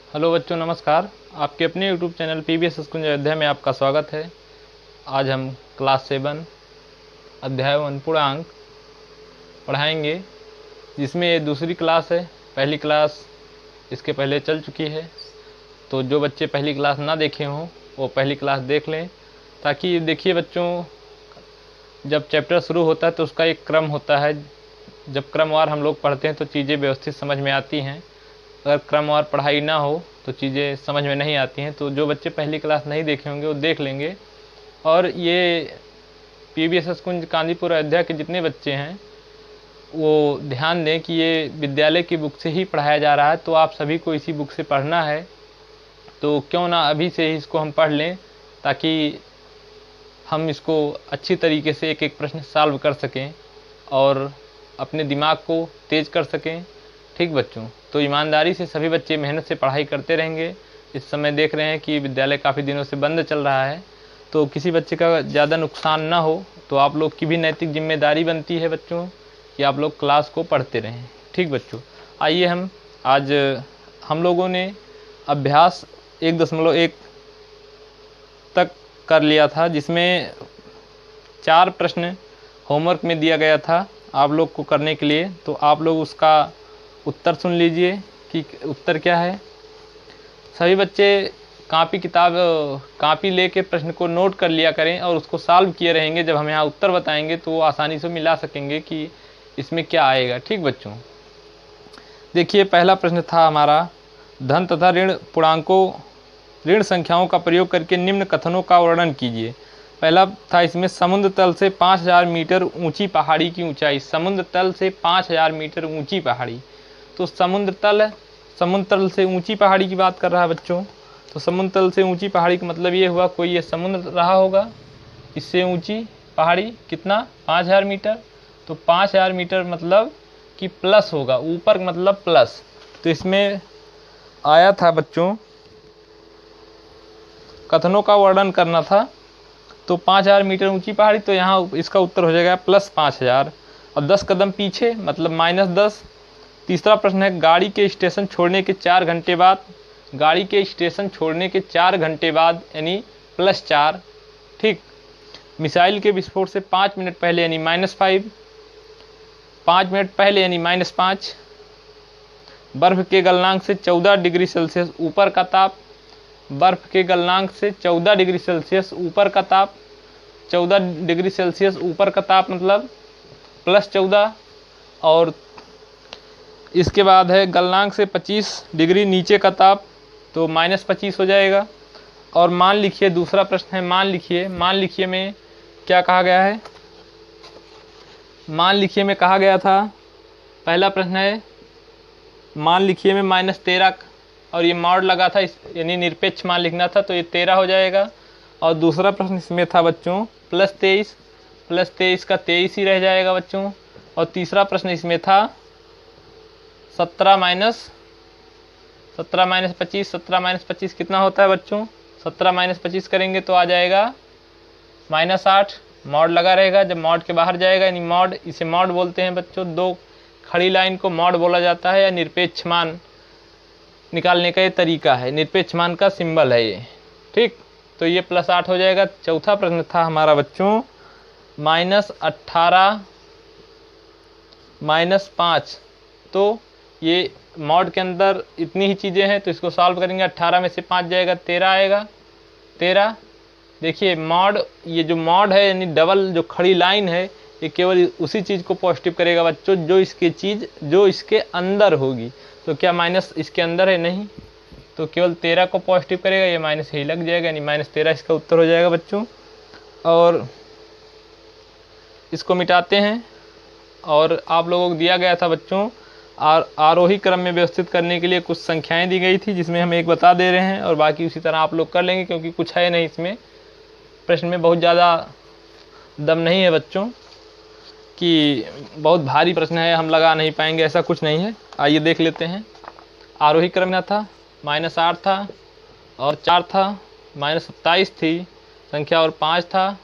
Hello बच्चों, नमस्कार। आपके अपने YouTube channel PBS school Ayodhya में आपका स्वागत है। आज हम क्लास 7 अध्याय 1 पूर्णांक पढ़ाएंगे, जिसमें ये दूसरी क्लास है। पहली क्लास इसके पहले चल चुकी है, तो जो बच्चे पहली क्लास ना देखे हों वो पहली क्लास देख लें। ताकि देखिए बच्चों, जब चैप्टर शुरू होता है तो उसका एक क्रम होता है। जब क्रमवार हम लोग पढ़ते हैं तो चीज़ें व्यवस्थित समझ में आती हैं। अगर क्रमवार पढ़ाई ना हो तो चीज़ें समझ में नहीं आती हैं। तो जो बच्चे पहली क्लास नहीं देखे होंगे वो देख लेंगे। और ये पीबीएस कुंज कांदीपुर अयोध्या के जितने बच्चे हैं वो ध्यान दें कि ये विद्यालय की बुक से ही पढ़ाया जा रहा है, तो आप सभी को इसी बुक से पढ़ना है। तो क्यों ना अभी से ही इसको हम पढ़ लें, ताकि हम इसको अच्छी तरीके से एक एक प्रश्न सॉल्व कर सकें और अपने दिमाग को तेज़ कर सकें। ठीक बच्चों, तो ईमानदारी से सभी बच्चे मेहनत से पढ़ाई करते रहेंगे। इस समय देख रहे हैं कि विद्यालय काफ़ी दिनों से बंद चल रहा है, तो किसी बच्चे का ज़्यादा नुकसान ना हो, तो आप लोग की भी नैतिक जिम्मेदारी बनती है बच्चों कि आप लोग क्लास को पढ़ते रहें। ठीक बच्चों, आइए आज हम लोगों ने अभ्यास 1.1 तक कर लिया था, जिसमें 4 प्रश्न होमवर्क में दिया गया था आप लोग को करने के लिए। तो आप लोग उसका उत्तर सुन लीजिए कि उत्तर क्या है। सभी बच्चे कापी लेके प्रश्न को नोट कर लिया करें और उसको सॉल्व किए रहेंगे। जब हम यहाँ उत्तर बताएंगे तो वो आसानी से मिला सकेंगे कि इसमें क्या आएगा। ठीक बच्चों, देखिए पहला प्रश्न था हमारा, धन तथा ऋण संख्याओं का प्रयोग करके निम्न कथनों का वर्णन कीजिए। पहला था इसमें, समुद्र तल से 5000 मीटर ऊंची पहाड़ी की ऊंचाई। समुद्र तल से 5000 मीटर ऊंची पहाड़ी, तो समुद्र तल से ऊंची पहाड़ी की बात कर रहा है बच्चों। तो समुद्र तल से ऊंची पहाड़ी का मतलब ये हुआ कोई ये समुद्र रहा होगा, इससे ऊंची पहाड़ी कितना 5000 मीटर। तो 5000 मीटर मतलब कि प्लस होगा, ऊपर मतलब प्लस। तो इसमें आया था बच्चों, कथनों का वर्णन करना था। तो 5000 मीटर ऊंची पहाड़ी, तो यहाँ इसका उत्तर हो जाएगा प्लस 5000 और 10 कदम पीछे मतलब -10। तीसरा प्रश्न है, गाड़ी के स्टेशन छोड़ने के 4 घंटे बाद। गाड़ी के स्टेशन छोड़ने के 4 घंटे बाद यानी +4। ठीक, मिसाइल के विस्फोट से 5 मिनट पहले यानी -5। 5 मिनट पहले यानी -5। बर्फ के गलनांक से 14 डिग्री सेल्सियस ऊपर का ताप। बर्फ के गलनांक से 14 डिग्री सेल्सियस ऊपर का ताप। 14 डिग्री सेल्सियस ऊपर का ताप मतलब +14। और इसके बाद है गलनांक से 25 डिग्री नीचे का ताप, तो -25 हो जाएगा। और मान लिखिए, दूसरा प्रश्न है मान लिखिए में क्या कहा गया है। मान लिखिए में कहा गया था, पहला प्रश्न है मान लिखिए में -13 और ये मॉड लगा था, यानी निरपेक्ष मान लिखना था, तो ये 13 हो जाएगा। और दूसरा प्रश्न इसमें था बच्चों +23 का 23 ही रह जाएगा बच्चों। और तीसरा प्रश्न इसमें था 17 - 25 कितना होता है बच्चों। 17 - 25 करेंगे तो आ जाएगा -8। मॉड लगा रहेगा, जब मॉड के बाहर जाएगा यानी मॉड, इसे मॉड बोलते हैं बच्चों। 2 खड़ी लाइन को मॉड बोला जाता है, या निरपेक्ष मान निकालने का ये तरीका है, निरपेक्ष मान का सिंबल है ये। ठीक, तो ये +8 हो जाएगा। चौथा प्रश्न था हमारा बच्चों -18 -5। तो ये मॉड के अंदर इतनी ही चीज़ें हैं, तो इसको सॉल्व करेंगे। 18 में से 5 जाएगा 13 आएगा। 13, देखिए मॉड, ये जो मॉड है यानी डबल जो खड़ी लाइन है, ये केवल उसी चीज़ को पॉजिटिव करेगा बच्चों जो इसके अंदर होगी। तो क्या माइनस इसके अंदर है? नहीं, तो केवल 13 को पॉजिटिव करेगा, ये माइनस ही लग जाएगा, यानी -13 इसका उत्तर हो जाएगा बच्चों। और इसको मिटाते हैं। और आप लोगों को दिया गया था बच्चों, आरोही क्रम में व्यवस्थित करने के लिए कुछ संख्याएं दी गई थी, जिसमें हम एक बता दे रहे हैं और बाकी उसी तरह आप लोग कर लेंगे, क्योंकि कुछ है नहीं इसमें। प्रश्न में बहुत ज़्यादा दम नहीं है बच्चों कि बहुत भारी प्रश्न है, हम लगा नहीं पाएंगे, ऐसा कुछ नहीं है। आइए देख लेते हैं। आरोही क्रम में था, -8 था और 4 था, -27 थी संख्या और 5 था,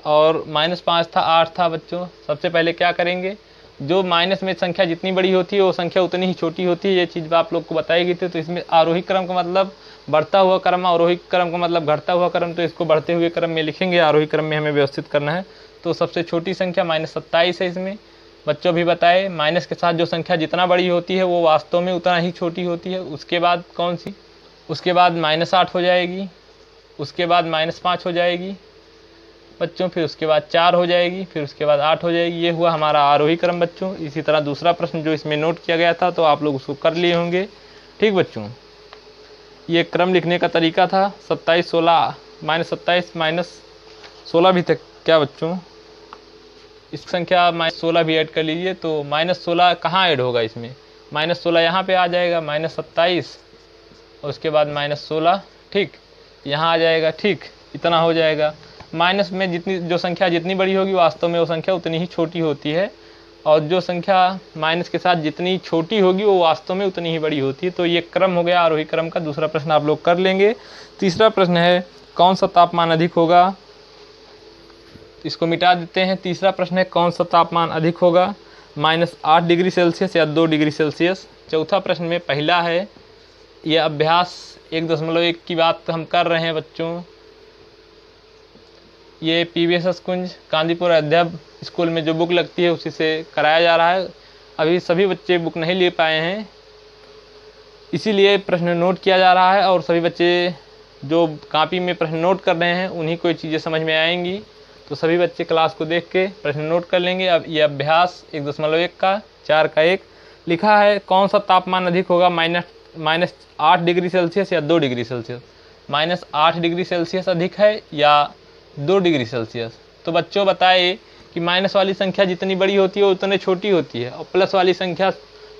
और -5 था, 8 था बच्चों। सबसे पहले क्या करेंगे, जो माइनस में संख्या जितनी बड़ी होती है वो संख्या उतनी ही छोटी होती है। ये चीज़ आप लोग को बताई गई थी। तो इसमें आरोही क्रम का मतलब बढ़ता हुआ क्रम, आरोही क्रम का मतलब घटता हुआ क्रम, तो इसको बढ़ते हुए क्रम में लिखेंगे, आरोही क्रम में हमें व्यवस्थित करना है। तो सबसे छोटी संख्या -27 है। इसमें बच्चों भी बताए माइनस के साथ जो संख्या जितना बड़ी होती है वो वास्तव में उतना ही छोटी होती है। उसके बाद कौन सी, उसके बाद -8 हो जाएगी, उसके बाद -5 हो जाएगी बच्चों, फिर उसके बाद 4 हो जाएगी, फिर उसके बाद 8 हो जाएगी। ये हुआ हमारा आरोही क्रम बच्चों। इसी तरह दूसरा प्रश्न जो इसमें नोट किया गया था तो आप लोग उसको कर लिए होंगे। ठीक बच्चों, ये क्रम लिखने का तरीका था। 27, 16, -27 -16 भी तक क्या बच्चों, इस संख्या -16 भी ऐड कर लीजिए। तो -16 कहाँ ऐड होगा इसमें, -16 यहाँ पे आ जाएगा, -27 और उसके बाद -16, ठीक यहाँ आ जाएगा। ठीक, इतना हो जाएगा। माइनस में जितनी जो संख्या जितनी बड़ी होगी वास्तव में वो संख्या उतनी ही छोटी होती है, और जो संख्या माइनस के साथ जितनी छोटी होगी वो वास्तव में उतनी ही बड़ी होती है। तो ये क्रम हो गया आरोही क्रम का। दूसरा प्रश्न आप लोग कर लेंगे। तीसरा प्रश्न है कौन सा तापमान अधिक होगा, इसको मिटा देते हैं। तीसरा प्रश्न है कौन सा तापमान अधिक होगा, -8 डिग्री सेल्सियस या 2 डिग्री सेल्सियस। चौथा प्रश्न में पहला है, ये अभ्यास 1.1 की बात हम कर रहे हैं बच्चों। ये PBSS कुंज कांदीपुर अध्ययन स्कूल में जो बुक लगती है उसी से कराया जा रहा है। अभी सभी बच्चे बुक नहीं ले पाए हैं, इसीलिए प्रश्न नोट किया जा रहा है, और सभी बच्चे जो कॉपी में प्रश्न नोट कर रहे हैं उन्हीं को ये चीज़ें समझ में आएंगी। तो सभी बच्चे क्लास को देख के प्रश्न नोट कर लेंगे। अब ये अभ्यास 1.1 का 4 का 1 लिखा है, कौन सा तापमान अधिक होगा, -8 डिग्री सेल्सियस या 2 डिग्री सेल्सियस। -8 डिग्री सेल्सियस अधिक है या 2 डिग्री सेल्सियस। तो बच्चों बताए कि माइनस वाली संख्या जितनी बड़ी होती है उतनी छोटी होती है, और प्लस वाली संख्या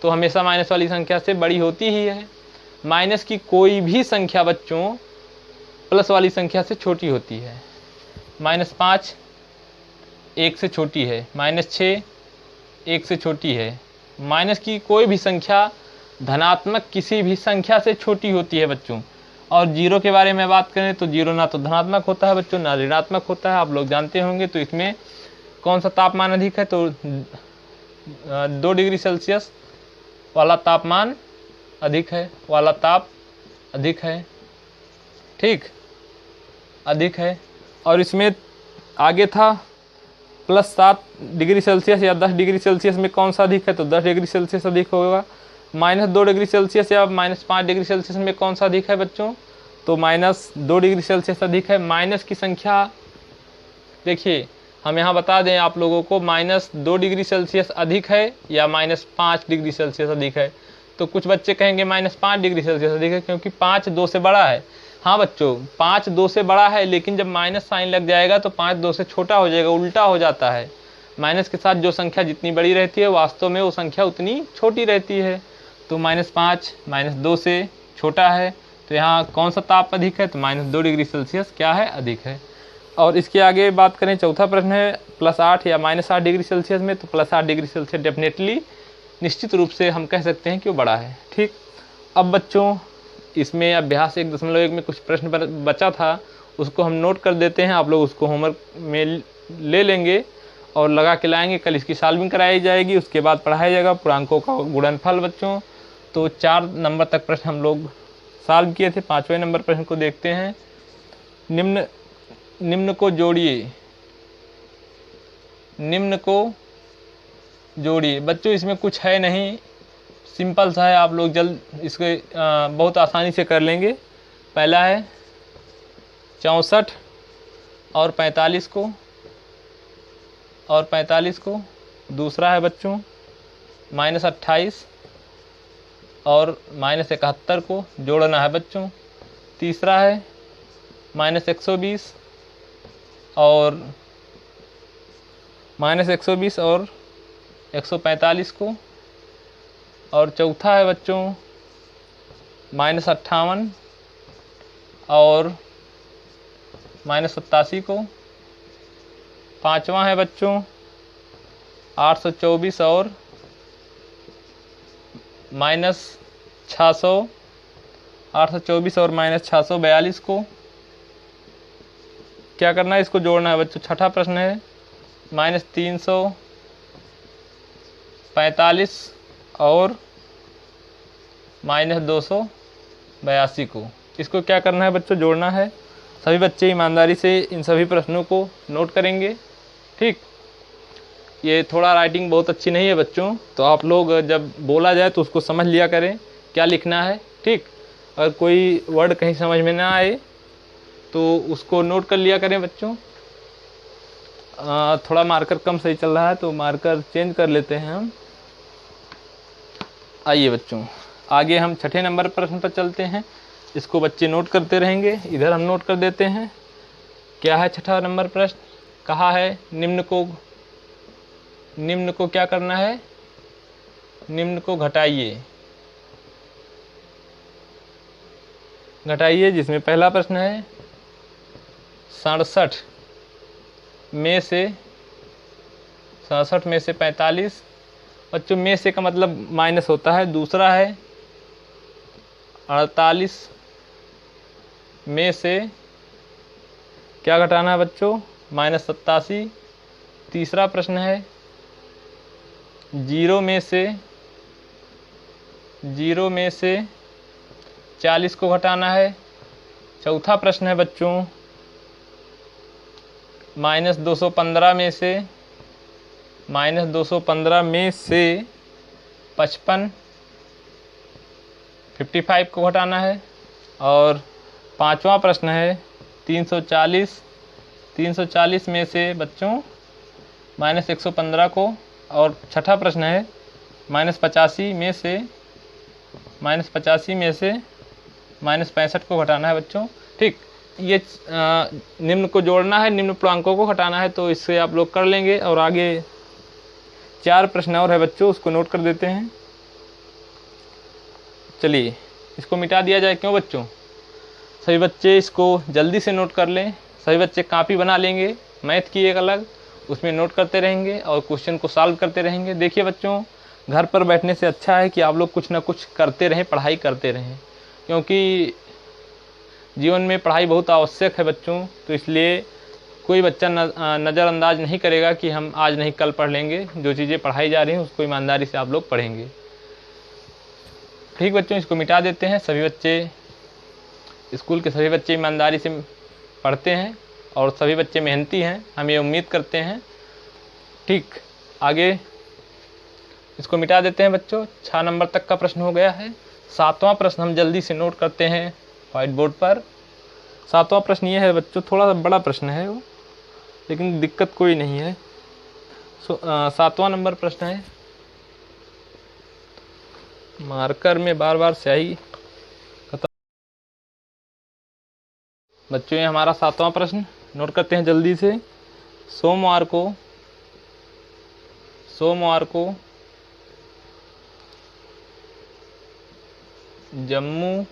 तो हमेशा माइनस वाली संख्या से बड़ी होती ही है। माइनस की कोई भी संख्या बच्चों प्लस वाली संख्या से छोटी होती है। -5 1 से छोटी है, -6 1 से छोटी है। माइनस की कोई भी संख्या धनात्मक किसी भी संख्या से छोटी होती है बच्चों। और जीरो के बारे में बात करें तो जीरो ना तो धनात्मक होता है बच्चों, ना ऋणात्मक होता है, आप लोग जानते होंगे। तो इसमें कौन सा तापमान अधिक है, तो 2 डिग्री सेल्सियस वाला तापमान अधिक है, वाला ताप अधिक है, ठीक, अधिक है। और इसमें आगे था +7 डिग्री सेल्सियस या 10 डिग्री सेल्सियस में कौन सा अधिक है, तो 10 डिग्री सेल्सियस अधिक होगा। -2 डिग्री सेल्सियस या -5 डिग्री सेल्सियस में कौन सा अधिक है बच्चों, तो -2 डिग्री सेल्सियस अधिक है। माइनस की संख्या देखिए, हम यहाँ बता दें आप लोगों को, -2 डिग्री सेल्सियस अधिक है या -5 डिग्री सेल्सियस अधिक है। तो कुछ बच्चे कहेंगे -5 डिग्री सेल्सियस अधिक है, क्योंकि 5 2 से बड़ा है। हाँ बच्चों, 5 2 से बड़ा है, लेकिन जब माइनस साइन लग जाएगा तो 5 2 से छोटा हो जाएगा, उल्टा हो जाता है। माइनस के साथ जो संख्या जितनी बड़ी रहती है वास्तव में वो संख्या उतनी छोटी रहती है। तो -5 -2 से छोटा है, तो यहाँ कौन सा ताप अधिक है, तो -2 डिग्री सेल्सियस क्या है, अधिक है। और इसके आगे बात करें, चौथा प्रश्न है +8 या -8 डिग्री सेल्सियस में, तो +8 डिग्री सेल्सियस डेफिनेटली निश्चित रूप से हम कह सकते हैं कि वो बड़ा है। ठीक, अब बच्चों इसमें अभ्यास 1.1 में कुछ प्रश्न बचा था, उसको हम नोट कर देते हैं। आप लोग उसको होमवर्क में ले लेंगे और लगा के लाएंगे। कल इसकी सॉल्विंग कराई जाएगी, उसके बाद पढ़ाया जाएगा पूर्णांकों का गुणनफल बच्चों। तो 4 नंबर तक प्रश्न हम लोग सॉल्व किए थे। 5वें नंबर प्रश्न को देखते हैं। निम्न को जोड़िए, निम्न को जोड़िए। बच्चों इसमें कुछ है नहीं, सिंपल सा है, आप लोग जल्द इसको बहुत आसानी से कर लेंगे। पहला है 64 और 45 को, और 45 को। दूसरा है बच्चों -28 और -71 को जोड़ना है बच्चों। तीसरा है -120 और -120 और 145 को। और चौथा है बच्चों -58 और -87 को। पांचवा है बच्चों 824 और -600, 824 और -642 को। क्या करना है, इसको जोड़ना है बच्चों। छठा प्रश्न है -300 45 और -282 को, इसको क्या करना है बच्चों, जोड़ना है। सभी बच्चे ईमानदारी से इन सभी प्रश्नों को नोट करेंगे। ठीक, ये थोड़ा राइटिंग बहुत अच्छी नहीं है बच्चों, तो आप लोग जब बोला जाए तो उसको समझ लिया करें क्या लिखना है। ठीक, अगर कोई वर्ड कहीं समझ में ना आए तो उसको नोट कर लिया करें बच्चों। थोड़ा मार्कर कम सही चल रहा है तो मार्कर चेंज कर लेते हैं हम। आइए बच्चों, आगे हम छठे नंबर प्रश्न पर चलते हैं। इसको बच्चे नोट करते रहेंगे, इधर हम नोट कर देते हैं। क्या है छठा नंबर प्रश्न, कहा है निम्न को क्या करना है, निम्न को घटाइए। जिसमें पहला प्रश्न है 67 में से 45, बच्चों में से का मतलब माइनस होता है। दूसरा है 48 में से क्या घटाना है बच्चों, -87। तीसरा प्रश्न है 0 में से 40 को घटाना है। चौथा प्रश्न है बच्चों -215 में से 55 को घटाना है। और पांचवा प्रश्न है 340 में से बच्चों -115 को। और छठा प्रश्न है -85 में से -65 को घटाना है बच्चों। ठीक, ये निम्न को जोड़ना है, निम्न पूर्णांकों को घटाना है, तो इससे आप लोग कर लेंगे। और आगे 4 प्रश्न और है बच्चों, उसको नोट कर देते हैं। चलिए इसको मिटा दिया जाए, क्यों बच्चों, सभी बच्चे इसको जल्दी से नोट कर लें। सभी बच्चे कॉपी बना लेंगे, मैथ की एक अलग, उसमें नोट करते रहेंगे और क्वेश्चन को सॉल्व करते रहेंगे। देखिए बच्चों, घर पर बैठने से अच्छा है कि आप लोग कुछ ना कुछ करते रहें, पढ़ाई करते रहें, क्योंकि जीवन में पढ़ाई बहुत आवश्यक है बच्चों। तो इसलिए कोई बच्चा नज़रअंदाज नहीं करेगा कि हम आज नहीं कल पढ़ लेंगे। जो चीज़ें पढ़ाई जा रही हैं उसको ईमानदारी से आप लोग पढ़ेंगे। ठीक बच्चों, इसको मिटा देते हैं। सभी बच्चे, स्कूल के सभी बच्चे ईमानदारी से पढ़ते हैं और सभी बच्चे मेहनती हैं, हम ये उम्मीद करते हैं। ठीक, आगे इसको मिटा देते हैं बच्चों। 6 नंबर तक का प्रश्न हो गया है। 7वां प्रश्न हम जल्दी से नोट करते हैं व्हाइट बोर्ड पर। 7वां प्रश्न ये है बच्चों, थोड़ा सा बड़ा प्रश्न है वो, लेकिन दिक्कत कोई नहीं है। 7वां नंबर प्रश्न है, मार्कर में बार बार स्याही खत्म। बच्चों ये हमारा 7वां प्रश्न नोट करते हैं जल्दी से। सोमवार को जम्मू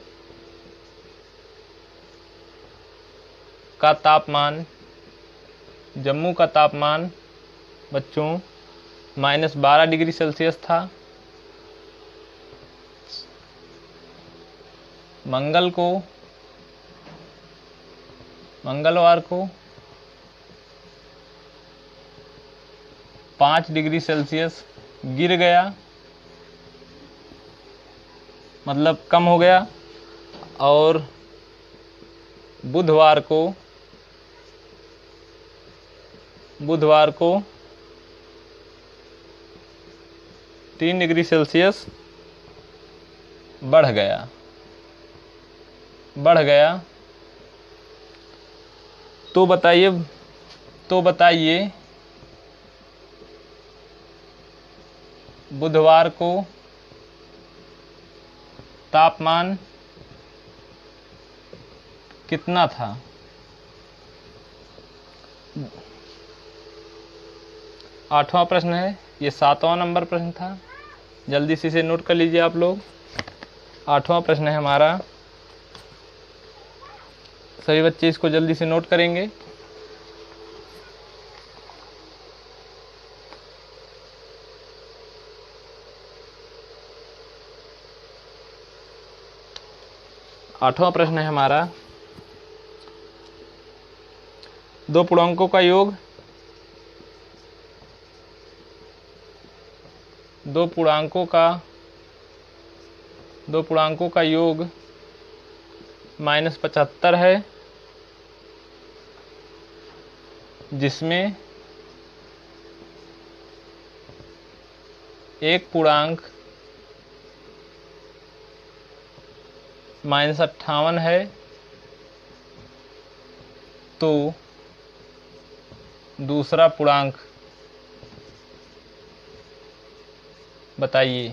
का तापमान बच्चों -12 डिग्री सेल्सियस था। मंगलवार को 5 डिग्री सेल्सियस गिर गया, मतलब कम हो गया। और बुधवार को 3 डिग्री सेल्सियस बढ़ गया। तो बताइए बुधवार को तापमान कितना था। 8वां प्रश्न है, ये 7वां नंबर प्रश्न था, जल्दी से इसे नोट कर लीजिए आप लोग। 8वां प्रश्न है हमारा, सभी बच्चे इसको जल्दी से नोट करेंगे। आठवां प्रश्न है हमारा, 2 पूर्णांकों का योग दो पूर्णांकों का योग -75 है, जिसमें एक पूर्णांक -58 है, तो दूसरा पूर्णांक बताइए।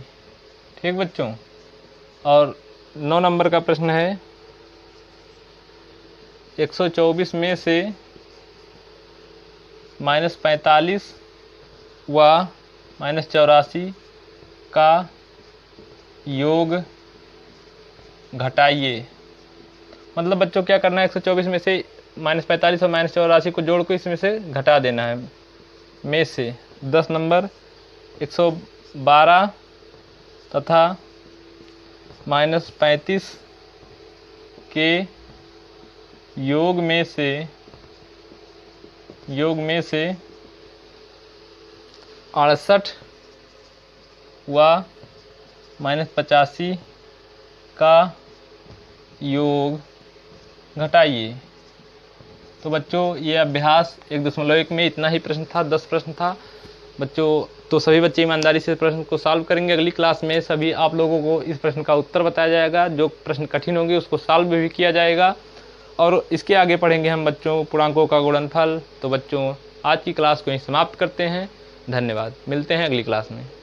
ठीक बच्चों। और 9 नंबर का प्रश्न है, 124 में से -45 व -84 का योग घटाइए। मतलब बच्चों क्या करना है, 124 में से -45 और -84 को जोड़ को इसमें से घटा देना है। में से 10 नंबर 112 तथा -35 के योग में से 68 व -85 का योग घटाइए। तो बच्चों ये अभ्यास 1.1 में इतना ही प्रश्न था, 10 प्रश्न था बच्चों। तो सभी बच्चे ईमानदारी से प्रश्न को सॉल्व करेंगे। अगली क्लास में सभी आप लोगों को इस प्रश्न का उत्तर बताया जाएगा। जो प्रश्न कठिन होंगे उसको सॉल्व भी किया जाएगा। और इसके आगे पढ़ेंगे हम बच्चों पूर्णांकों का गुणनफल। तो बच्चों आज की क्लास को यहीं समाप्त करते हैं। धन्यवाद। मिलते हैं अगली क्लास में।